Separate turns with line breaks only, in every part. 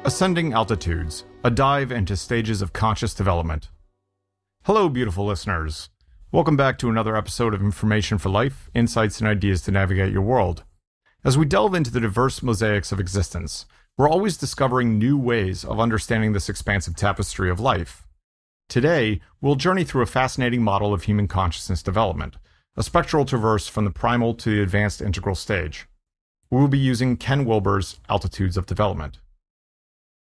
Ascending Altitudes, a dive into stages of conscious development. Hello, beautiful listeners. Welcome back to another episode of Information for Life, Insights and Ideas to Navigate Your World. As we delve into the diverse mosaics of existence, we're always discovering new ways of understanding this expansive tapestry of life. Today, we'll journey through a fascinating model of human consciousness development, a spectral traverse from the primal to the advanced integral stage. We will be using Ken Wilber's Altitudes of Development.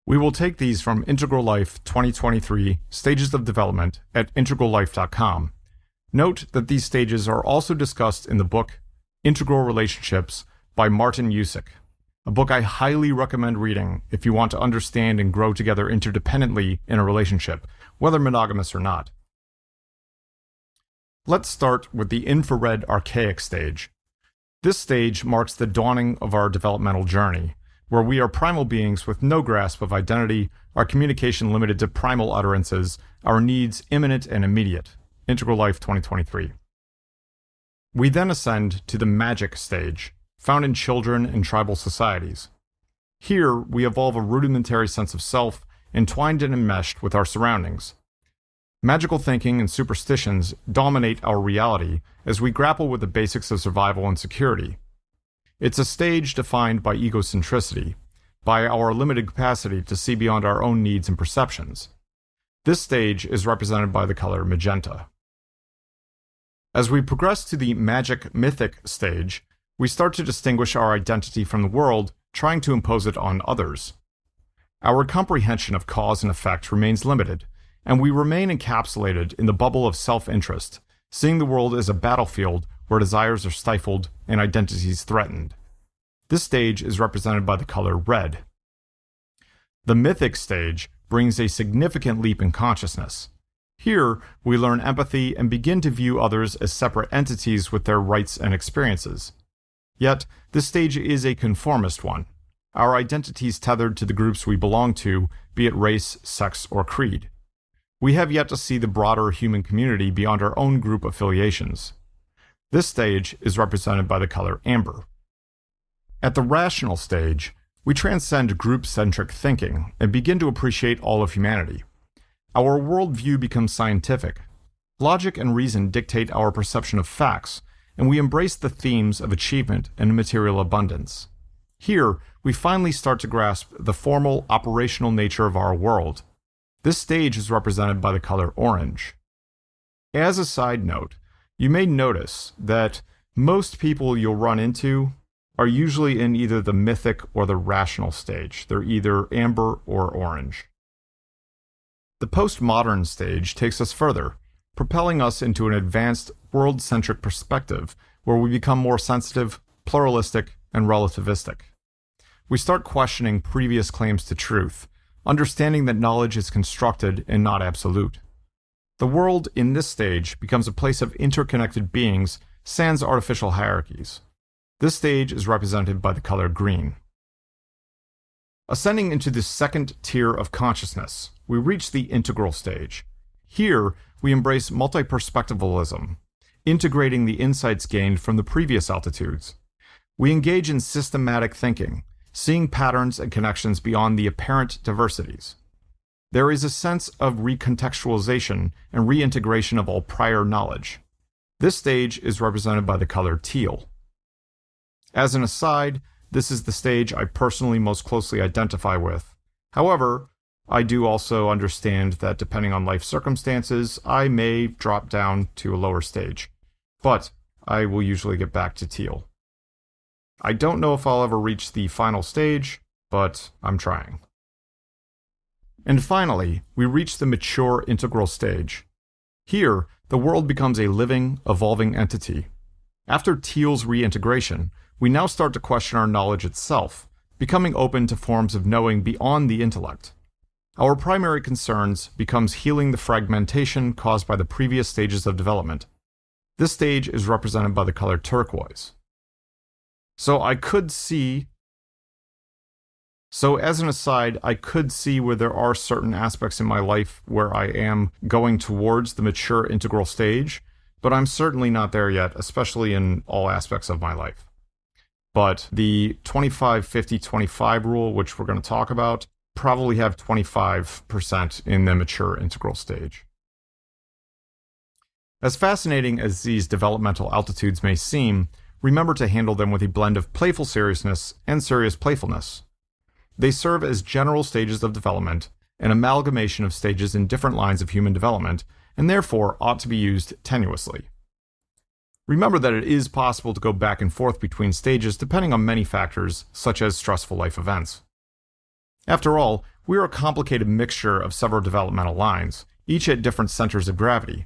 We will take these from Integral Life 2023 Stages of Development at integrallife.com. Note that these stages are also discussed in the book Integral Relationships by Martin Ucik, a book I highly recommend reading if you want to understand and grow together interdependently in a relationship, whether monogamous or not. Let's start with the Infrared Archaic stage. This stage marks the dawning of our developmental journey, where we are primal beings with no grasp of identity, our communication limited to primal utterances, our needs imminent and immediate. Integral Life 2023. We then ascend to the magic stage, found in children and tribal societies. Here, we evolve a rudimentary sense of self, entwined and enmeshed with our surroundings. Magical thinking and superstitions dominate our reality as we grapple with the basics of survival and security. It's a stage defined by egocentricity, by our limited capacity to see beyond our own needs and perceptions. This stage is represented by the color magenta. As we progress to the magic mythic stage, we start to distinguish our identity from the world, trying to impose it on others. Our comprehension of cause and effect remains limited, and we remain encapsulated in the bubble of self-interest, seeing the world as a battlefield where desires are stifled and identities threatened. This stage is represented by the color red. The mythic stage brings a significant leap in consciousness. Here, we learn empathy and begin to view others as separate entities with their rights and experiences. Yet, this stage is a conformist one, our identities tethered to the groups we belong to, be it race, sex, or creed. We have yet to see the broader human community beyond our own group affiliations. This stage is represented by the color amber. At the rational stage, we transcend group-centric thinking and begin to appreciate all of humanity. Our worldview becomes scientific. Logic and reason dictate our perception of facts, and we embrace the themes of achievement and material abundance. Here, we finally start to grasp the formal, operational nature of our world. This stage is represented by the color orange. As a side note, you may notice that most people you'll run into are usually in either the mythic or the rational stage. They're either amber or orange. The postmodern stage takes us further, propelling us into an advanced world-centric perspective where we become more sensitive, pluralistic, and relativistic. We start questioning previous claims to truth, understanding that knowledge is constructed and not absolute. The world in this stage becomes a place of interconnected beings sans artificial hierarchies. This stage is represented by the color green. Ascending into the second tier of consciousness, we reach the integral stage. Here, we embrace multi-perspectivalism, integrating the insights gained from the previous altitudes. We engage in systematic thinking, seeing patterns and connections beyond the apparent diversities. There is a sense of recontextualization and reintegration of all prior knowledge. This stage is represented by the color teal. As an aside, this is the stage I personally most closely identify with. However, I do also understand that depending on life circumstances, I may drop down to a lower stage, but I will usually get back to teal. I don't know if I'll ever reach the final stage, but I'm trying. And finally, we reach the mature integral stage. Here, the world becomes a living, evolving entity. After teal's reintegration, we now start to question our knowledge itself, becoming open to forms of knowing beyond the intellect. Our primary concerns becomes healing the fragmentation caused by the previous stages of development. This stage is represented by the color turquoise. So as an aside, I could see where there are certain aspects in my life where I am going towards the mature integral stage, but I'm certainly not there yet, especially in all aspects of my life. But the 25-50-25 rule, which we're going to talk about, probably have 25% in the mature integral stage. As fascinating as these developmental altitudes may seem, remember to handle them with a blend of playful seriousness and serious playfulness. They serve as general stages of development, an amalgamation of stages in different lines of human development, and therefore ought to be used tenuously. Remember that it is possible to go back and forth between stages depending on many factors, such as stressful life events. After all, we are a complicated mixture of several developmental lines, each at different centers of gravity.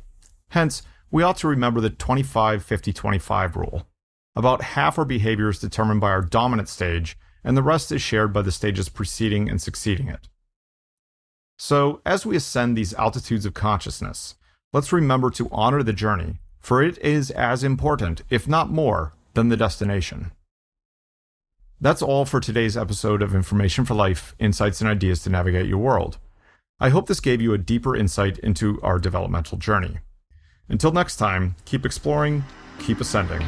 Hence, we ought to remember the 25-50-25 rule. About half our behavior is determined by our dominant stage, and the rest is shared by the stages preceding and succeeding it. So, as we ascend these altitudes of consciousness, let's remember to honor the journey, for it is as important, if not more, than the destination. That's all for today's episode of Information for Life, Insights and Ideas to Navigate Your World. I hope this gave you a deeper insight into our developmental journey. Until next time, keep exploring, keep ascending.